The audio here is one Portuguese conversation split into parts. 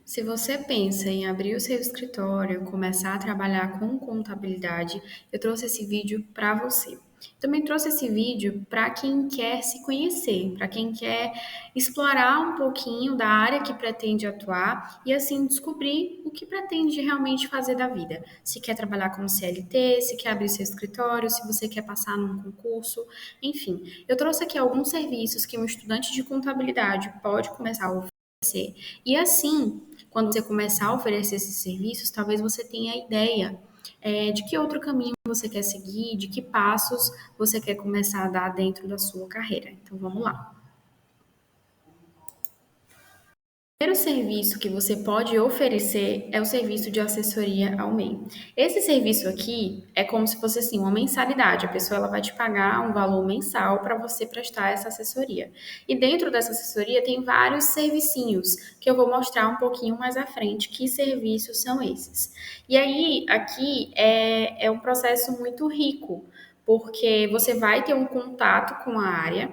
Se você pensa em abrir o seu escritório, começar a trabalhar com contabilidade, eu trouxe esse vídeo para você. Também trouxe esse vídeo para quem quer se conhecer, para quem quer explorar um pouquinho da área que pretende atuar e assim descobrir o que pretende realmente fazer da vida. Se quer trabalhar como CLT, se quer abrir seu escritório, se você quer passar num concurso, enfim. Eu trouxe aqui alguns serviços que um estudante de contabilidade pode começar a oferecer. E assim, quando você começar a oferecer esses serviços, talvez você tenha ideia de que outro caminho você quer seguir, de que passos você quer começar a dar dentro da sua carreira. Então vamos lá. O primeiro serviço que você pode oferecer é o serviço de assessoria ao MEI. Esse serviço aqui é como se fosse assim uma mensalidade. A pessoa ela vai te pagar um valor mensal para você prestar essa assessoria. E dentro dessa assessoria tem vários servicinhos que eu vou mostrar um pouquinho mais à frente que serviços são esses. E aí aqui é um processo muito rico, porque você vai ter um contato com a área.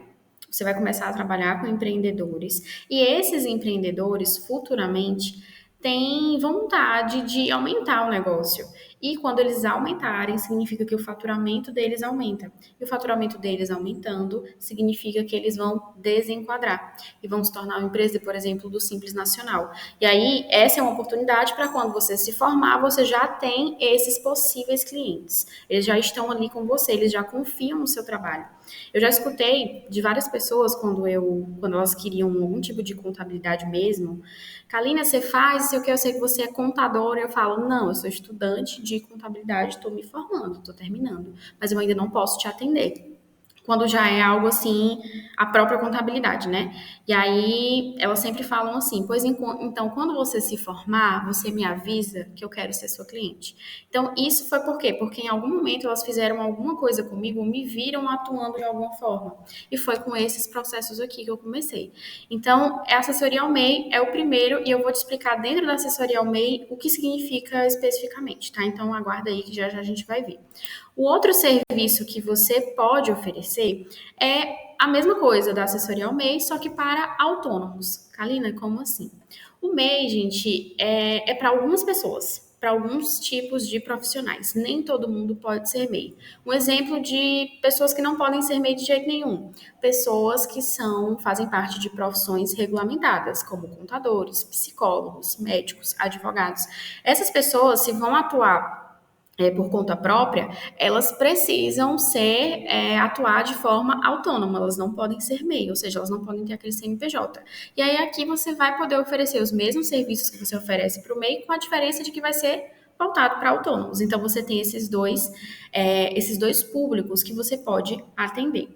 Você vai começar a trabalhar com empreendedores e esses empreendedores futuramente têm vontade de aumentar o negócio. E quando eles aumentarem, significa que o faturamento deles aumenta. E o faturamento deles aumentando, significa que eles vão desenquadrar e vão se tornar uma empresa, por exemplo, do Simples Nacional. E aí, essa é uma oportunidade para quando você se formar, você já tem esses possíveis clientes. Eles já estão ali com você, eles já confiam no seu trabalho. Eu já escutei de várias pessoas quando elas queriam algum tipo de contabilidade mesmo. Kalina, você faz, sei o que, eu sei que você é contadora. Eu falo, não, eu sou estudante de contabilidade, estou me formando, estou terminando, mas eu ainda não posso te atender quando já é algo assim, a própria contabilidade, né? E aí elas sempre falam assim: pois então, quando você se formar, você me avisa que eu quero ser sua cliente. Então, isso foi por quê? Porque em algum momento elas fizeram alguma coisa comigo, me viram atuando de alguma forma. E foi com esses processos aqui que eu comecei. Então, a assessoria ao MEI é o primeiro, e eu vou te explicar dentro da assessoria ao MEI o que significa especificamente, tá? Então, aguarda aí que já já a gente vai ver. O outro serviço que você pode oferecer é a mesma coisa da assessoria ao MEI, só que para autônomos. Kalina, como assim? O MEI, gente, é para algumas pessoas, para alguns tipos de profissionais. Nem todo mundo pode ser MEI. Um exemplo de pessoas que não podem ser MEI de jeito nenhum. Pessoas que fazem parte de profissões regulamentadas, como contadores, psicólogos, médicos, advogados. Essas pessoas, se vão atuar por conta própria, elas precisam atuar de forma autônoma, elas não podem ser MEI, ou seja, elas não podem ter aquele CNPJ. E aí aqui você vai poder oferecer os mesmos serviços que você oferece para o MEI, com a diferença de que vai ser voltado para autônomos. Então você tem esses dois públicos que você pode atender.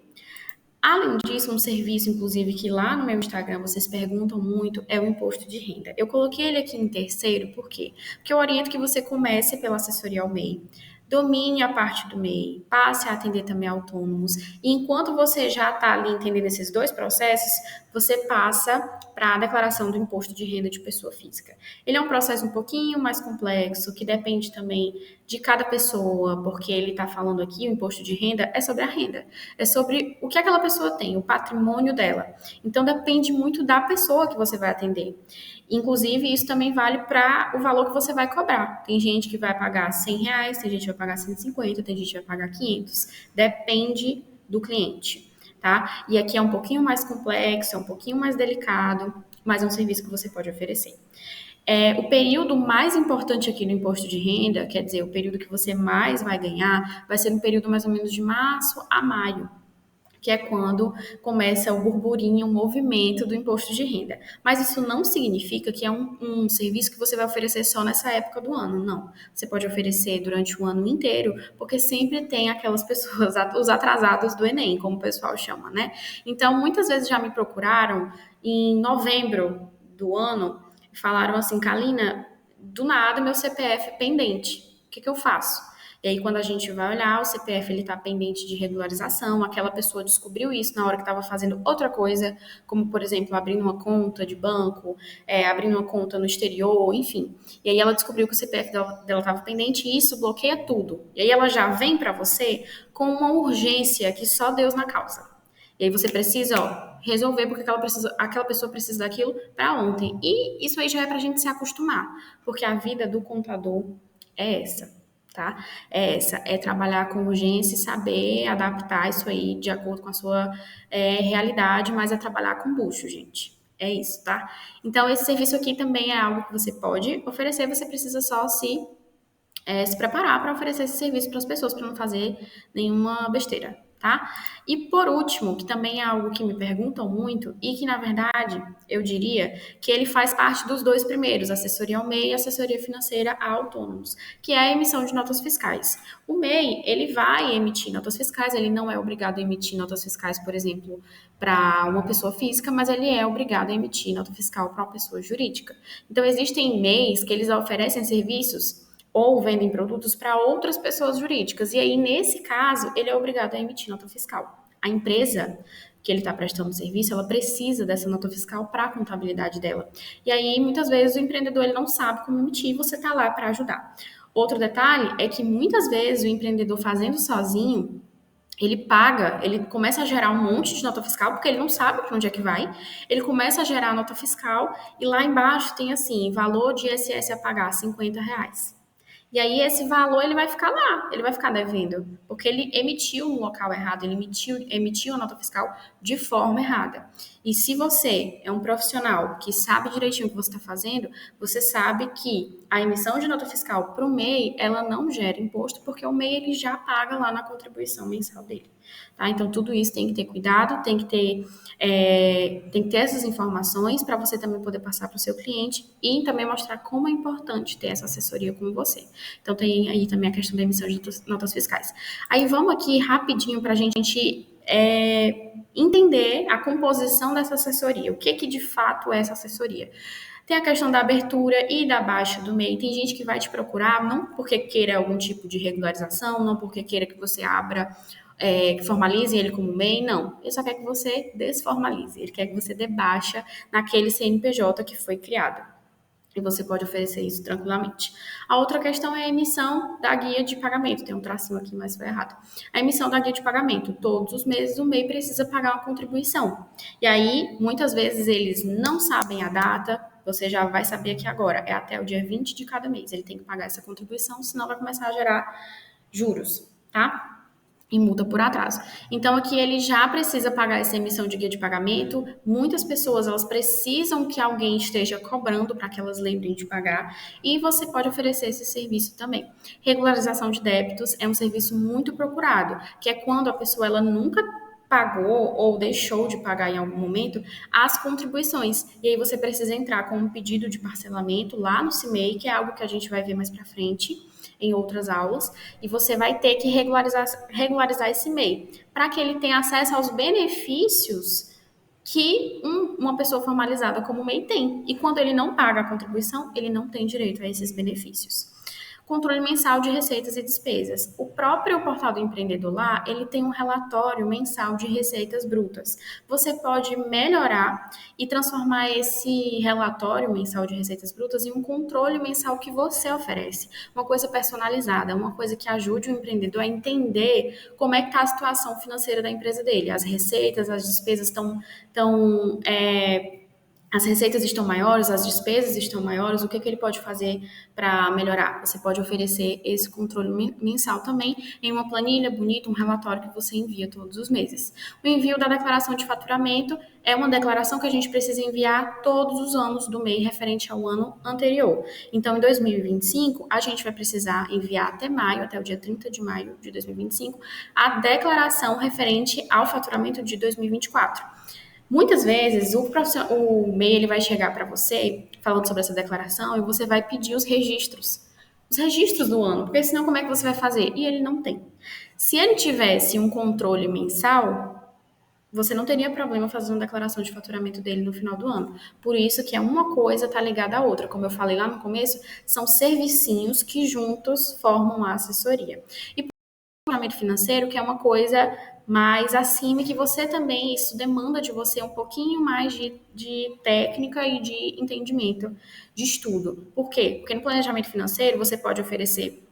Além disso, um serviço, inclusive, que lá no meu Instagram vocês perguntam muito, é o imposto de renda. Eu coloquei ele aqui em terceiro, por quê? Porque eu oriento que você comece pela assessoria ao MEI, domine a parte do MEI, passe a atender também autônomos, e enquanto você já está ali entendendo esses dois processos, você passa para a declaração do imposto de renda de pessoa física. Ele é um processo um pouquinho mais complexo, que depende também de cada pessoa, porque ele está falando aqui, o imposto de renda é sobre a renda, é sobre o que aquela pessoa tem, o patrimônio dela. Então depende muito da pessoa que você vai atender. Inclusive, isso também vale para o valor que você vai cobrar. Tem gente que vai pagar R$ 100, tem gente que vai pagar 150, tem gente que vai pagar 500. Depende do cliente, tá? E aqui é um pouquinho mais complexo, é um pouquinho mais delicado, mas é um serviço que você pode oferecer. O período mais importante aqui no imposto de renda, quer dizer, o período que você mais vai ganhar, vai ser no período mais ou menos de março a maio, que é quando começa o burburinho, o movimento do imposto de renda. Mas isso não significa que é um serviço que você vai oferecer só nessa época do ano, não. Você pode oferecer durante o ano inteiro, porque sempre tem aquelas pessoas, os atrasados do Enem, como o pessoal chama, né? Então, muitas vezes já me procuraram em novembro do ano e falaram assim, Kalina, do nada meu CPF é pendente, o que que eu faço? E aí, quando a gente vai olhar, o CPF ele está pendente de regularização, aquela pessoa descobriu isso na hora que estava fazendo outra coisa, como, por exemplo, abrindo uma conta de banco, abrindo uma conta no exterior, enfim. E aí ela descobriu que o CPF dela estava pendente e isso bloqueia tudo. E aí ela já vem para você com uma urgência que só Deus na causa. E aí você precisa, ó, resolver porque aquela pessoa precisa daquilo para ontem. E isso aí já é para a gente se acostumar, porque a vida do contador é essa, tá? É essa, é trabalhar com urgência e saber adaptar isso aí de acordo com a sua realidade, mas é trabalhar com bucho, gente. É isso, tá? Então, esse serviço aqui também é algo que você pode oferecer, você precisa só se preparar para oferecer esse serviço para as pessoas, para não fazer nenhuma besteira, tá? E por último, que também é algo que me perguntam muito e que, na verdade, eu diria que ele faz parte dos dois primeiros, assessoria ao MEI e assessoria financeira a autônomos, que é a emissão de notas fiscais. O MEI, ele vai emitir notas fiscais, ele não é obrigado a emitir notas fiscais, por exemplo, para uma pessoa física, mas ele é obrigado a emitir nota fiscal para uma pessoa jurídica. Então, existem MEIs que eles oferecem serviços ou vendem produtos para outras pessoas jurídicas. E aí, nesse caso, ele é obrigado a emitir nota fiscal. A empresa que ele está prestando serviço, ela precisa dessa nota fiscal para a contabilidade dela. E aí, muitas vezes, o empreendedor ele não sabe como emitir e você está lá para ajudar. Outro detalhe é que muitas vezes o empreendedor fazendo sozinho, ele começa a gerar um monte de nota fiscal, porque ele não sabe para onde é que vai. Ele começa a gerar a nota fiscal e lá embaixo tem assim, valor de ISS a pagar, R$ 50. E aí esse valor ele vai ficar lá, ele vai ficar devendo, porque ele emitiu no local errado, ele emitiu a nota fiscal de forma errada. E se você é um profissional que sabe direitinho o que você está fazendo, você sabe que a emissão de nota fiscal para o MEI, ela não gera imposto, porque o MEI ele já paga lá na contribuição mensal dele. Tá? Então tudo isso tem que ter cuidado, tem que ter essas informações para você também poder passar para o seu cliente e também mostrar como é importante ter essa assessoria com você. Então, tem aí também a questão da emissão de notas fiscais. Aí, vamos aqui rapidinho para a gente entender a composição dessa assessoria. O que de fato é essa assessoria? Tem a questão da abertura e da baixa do MEI. Tem gente que vai te procurar não porque queira algum tipo de regularização, não porque queira que você abra, que formalize ele como MEI, não. Ele só quer que você desformalize, ele quer que você dê baixa naquele CNPJ que foi criado. E você pode oferecer isso tranquilamente. A outra questão é a emissão da guia de pagamento. Tem um tracinho aqui, mas foi errado. A emissão da guia de pagamento. Todos os meses o MEI precisa pagar uma contribuição. E aí, muitas vezes, eles não sabem a data. Você já vai saber aqui agora. É até o dia 20 de cada mês. Ele tem que pagar essa contribuição, senão vai começar a gerar juros, tá? E multa por atraso. Então, aqui ele já precisa pagar essa emissão de guia de pagamento. Muitas pessoas, elas precisam que alguém esteja cobrando para que elas lembrem de pagar. E você pode oferecer esse serviço também. Regularização de débitos é um serviço muito procurado, que é quando a pessoa, ela nunca pagou ou deixou de pagar em algum momento as contribuições. E aí você precisa entrar com um pedido de parcelamento lá no CIMEI, que é algo que a gente vai ver mais para frente em outras aulas, e você vai ter que regularizar esse MEI, para que ele tenha acesso aos benefícios que uma pessoa formalizada como MEI tem. E quando ele não paga a contribuição, ele não tem direito a esses benefícios. Controle mensal de receitas e despesas. O próprio portal do empreendedor lá, ele tem um relatório mensal de receitas brutas. Você pode melhorar e transformar esse relatório mensal de receitas brutas em um controle mensal que você oferece. Uma coisa personalizada, uma coisa que ajude o empreendedor a entender como é que está a situação financeira da empresa dele. As receitas, as despesas as receitas estão maiores, as despesas estão maiores, o que ele pode fazer para melhorar? Você pode oferecer esse controle mensal também em uma planilha bonita, um relatório que você envia todos os meses. O envio da declaração de faturamento é uma declaração que a gente precisa enviar todos os anos do MEI referente ao ano anterior. Então, em 2025, a gente vai precisar enviar até maio, até o dia 30 de maio de 2025, a declaração referente ao faturamento de 2024. Muitas vezes o MEI ele vai chegar para você falando sobre essa declaração e você vai pedir os registros do ano, porque senão como é que você vai fazer? E ele não tem. Se ele tivesse um controle mensal, você não teria problema fazer uma declaração de faturamento dele no final do ano. Por isso que uma coisa está ligada à outra. Como eu falei lá no começo, são servicinhos que juntos formam a assessoria. E planejamento financeiro, que é uma coisa mais acima, que você também, isso demanda de você um pouquinho mais de técnica e de entendimento, de estudo. Por quê? Porque no planejamento financeiro você pode oferecer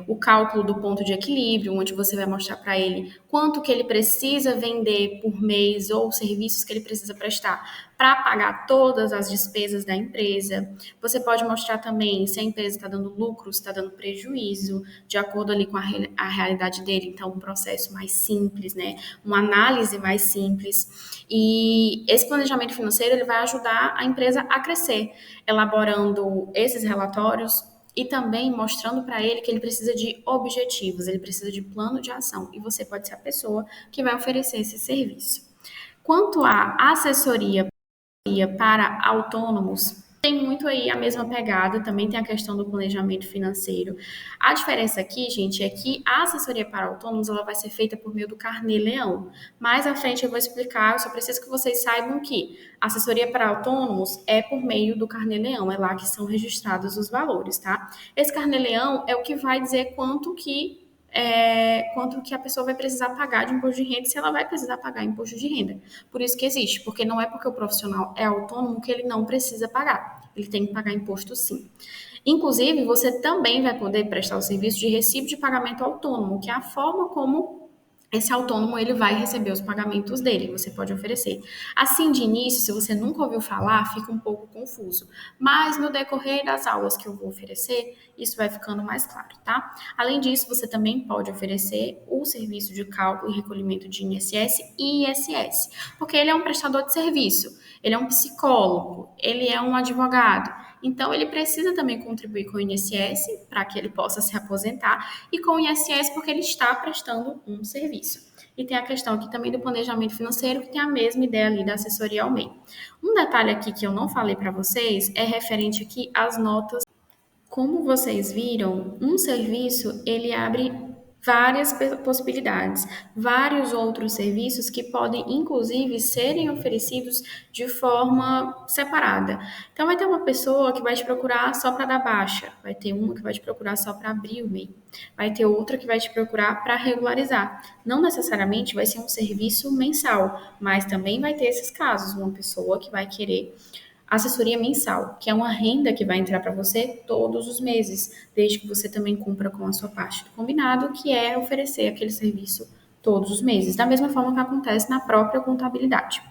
o cálculo do ponto de equilíbrio, onde você vai mostrar para ele quanto que ele precisa vender por mês ou serviços que ele precisa prestar para pagar todas as despesas da empresa. Você pode mostrar também se a empresa está dando lucro, se está dando prejuízo, de acordo ali com a realidade dele. Então, um processo mais simples, né? Uma análise mais simples. E esse planejamento financeiro ele vai ajudar a empresa a crescer, elaborando esses relatórios e também mostrando para ele que ele precisa de objetivos, ele precisa de plano de ação e você pode ser a pessoa que vai oferecer esse serviço. Quanto à assessoria para autônomos, tem muito aí a mesma pegada, também tem a questão do planejamento financeiro. A diferença aqui, gente, é que a assessoria para autônomos ela vai ser feita por meio do Carnê-Leão. Mais à frente eu vou explicar, eu só preciso que vocês saibam que a assessoria para autônomos é por meio do Carnê-Leão, é lá que são registrados os valores, tá? Esse Carnê-Leão é o que vai dizer quanto que a pessoa vai precisar pagar de imposto de renda, se ela vai precisar pagar imposto de renda. Por isso que existe, porque não é porque o profissional é autônomo que ele não precisa pagar. Ele tem que pagar imposto sim. Inclusive, você também vai poder prestar o serviço de recibo de pagamento autônomo, que é a forma como esse autônomo ele vai receber os pagamentos dele, você pode oferecer. Assim, de início, se você nunca ouviu falar, fica um pouco confuso. Mas no decorrer das aulas que eu vou oferecer, isso vai ficando mais claro, tá? Além disso, você também pode oferecer o serviço de cálculo e recolhimento de INSS e ISS, porque ele é um prestador de serviço, ele é um psicólogo, ele é um advogado. Então, ele precisa também contribuir com o INSS para que ele possa se aposentar e com o ISS porque ele está prestando um serviço. E tem a questão aqui também do planejamento financeiro, que tem a mesma ideia ali da assessoria ao MEI. Um detalhe aqui que eu não falei para vocês é referente aqui às notas. Como vocês viram, um serviço ele abre várias possibilidades, vários outros serviços que podem inclusive serem oferecidos de forma separada. Então vai ter uma pessoa que vai te procurar só para dar baixa, vai ter uma que vai te procurar só para abrir o MEI, vai ter outra que vai te procurar para regularizar. Não necessariamente vai ser um serviço mensal, mas também vai ter esses casos, uma pessoa que vai querer assessoria mensal, que é uma renda que vai entrar para você todos os meses, desde que você também cumpra com a sua parte do combinado, que é oferecer aquele serviço todos os meses, da mesma forma que acontece na própria contabilidade.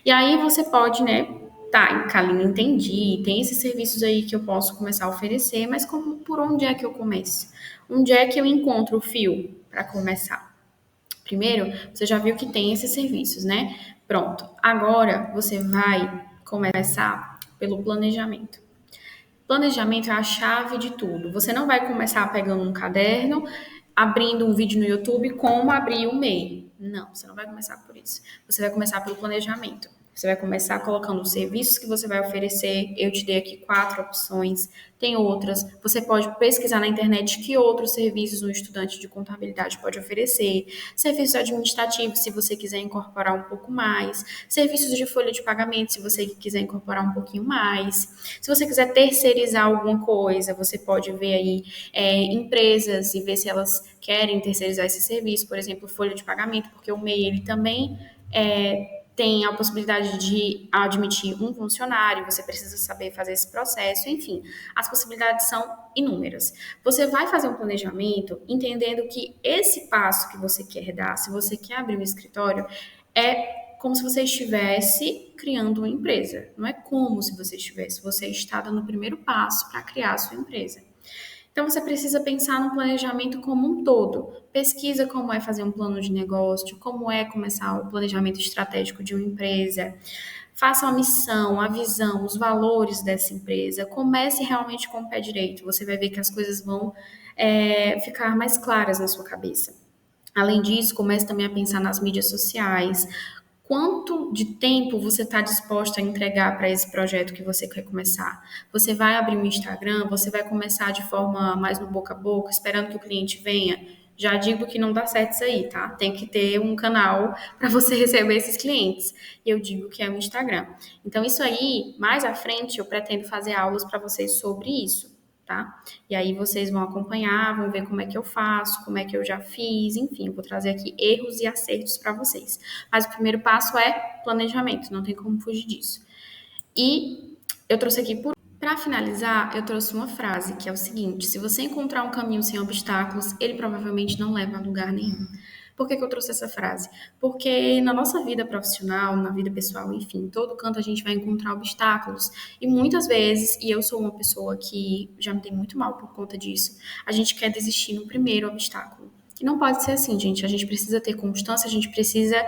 E aí você pode, né, tá, Kaline, entendi, tem esses serviços aí que eu posso começar a oferecer, mas por onde é que eu começo? Onde é que eu encontro o fio para começar? Primeiro, você já viu que tem esses serviços, né? Pronto. Agora você vai começar pelo planejamento. Planejamento é a chave de tudo. Você não vai começar pegando um caderno, abrindo um vídeo no YouTube como abrir o MEI. Não, você não vai começar por isso. Você vai começar pelo planejamento. Você vai começar colocando os serviços que você vai oferecer. Eu te dei aqui 4 opções, tem outras. Você pode pesquisar na internet que outros serviços um estudante de contabilidade pode oferecer. Serviços administrativos, se você quiser incorporar um pouco mais. Serviços de folha de pagamento, se você quiser incorporar um pouquinho mais. Se você quiser terceirizar alguma coisa, você pode ver aí empresas e ver se elas querem terceirizar esse serviço, por exemplo, folha de pagamento, porque o MEI ele também tem a possibilidade de admitir um funcionário, você precisa saber fazer esse processo, enfim, as possibilidades são inúmeras. Você vai fazer um planejamento entendendo que esse passo que você quer dar, se você quer abrir um escritório, é como se você estivesse criando uma empresa. Não é como se você estivesse, você está dando o primeiro passo para criar a sua empresa. Então, você precisa pensar no planejamento como um todo. Pesquisa como é fazer um plano de negócio, como é começar o planejamento estratégico de uma empresa. Faça a missão, a visão, os valores dessa empresa. Comece realmente com o pé direito. Você vai ver que as coisas vão ficar mais claras na sua cabeça. Além disso, comece também a pensar nas mídias sociais. Quanto de tempo você está disposta a entregar para esse projeto que você quer começar? Você vai abrir um Instagram, você vai começar de forma mais no boca a boca, esperando que o cliente venha? Já digo que não dá certo isso aí, tá? Tem que ter um canal para você receber esses clientes. E eu digo que é o Instagram. Então, isso aí, mais à frente, eu pretendo fazer aulas para vocês sobre isso, tá? E aí vocês vão acompanhar, vão ver como é que eu faço, como é que eu já fiz, enfim, eu vou trazer aqui erros e acertos para vocês. Mas o primeiro passo é planejamento, não tem como fugir disso. E eu trouxe aqui por Para finalizar, eu trouxe uma frase que é o seguinte: se você encontrar um caminho sem obstáculos, ele provavelmente não leva a lugar nenhum. Por que que eu trouxe essa frase? Porque na nossa vida profissional, na vida pessoal, enfim, em todo canto a gente vai encontrar obstáculos. E muitas vezes, e eu sou uma pessoa que já me dei muito mal por conta disso, a gente quer desistir no primeiro obstáculo. E não pode ser assim, gente. A gente precisa ter constância, a gente precisa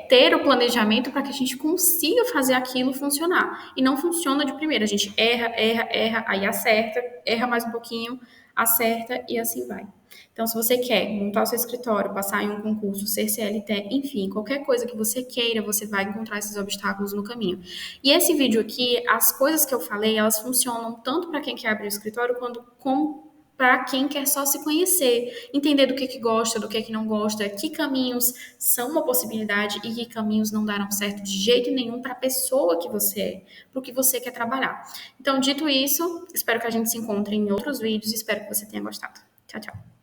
ter o planejamento para que a gente consiga fazer aquilo funcionar. E não funciona de primeira. A gente erra, erra, erra, aí acerta, erra mais um pouquinho, acerta e assim vai. Então, se você quer montar o seu escritório, passar em um concurso, ser CLT, enfim, qualquer coisa que você queira, você vai encontrar esses obstáculos no caminho. E esse vídeo aqui, as coisas que eu falei, elas funcionam tanto para quem quer abrir o escritório, quanto como para quem quer só se conhecer, entender do que gosta, do que não gosta, que caminhos são uma possibilidade e que caminhos não darão certo de jeito nenhum para a pessoa que você é, para o que você quer trabalhar. Então, dito isso, espero que a gente se encontre em outros vídeos e espero que você tenha gostado. Tchau, tchau.